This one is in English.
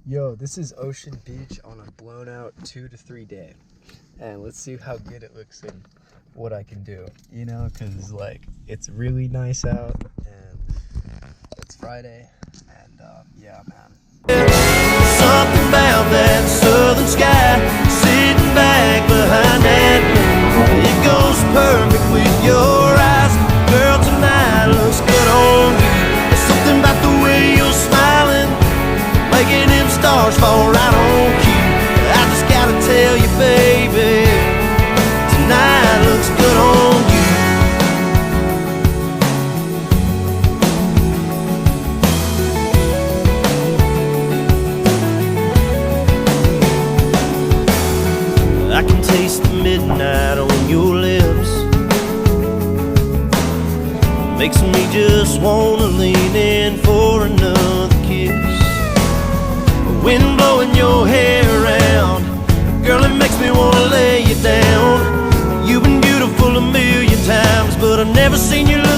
Yo, this is Ocean Beach on a blown out 2 to 3 day. And let's see how good it looks and what I can do. You know, because like it's really nice out and it's Friday. And yeah, man. Something about that southern sky, sitting back behind that moon. It goes perfect with your eyes. Girl, tonight looks good on you. There's something about the way you're smiling, making them stars fall right on cue. I just gotta tell you, baby, tonight looks good on you. I can taste the midnight on your lips, makes me just wanna lean in for another kiss. Wind blowing your hair around, girl, it makes me wanna lay you down. You've been beautiful a million times, but I've never seen you look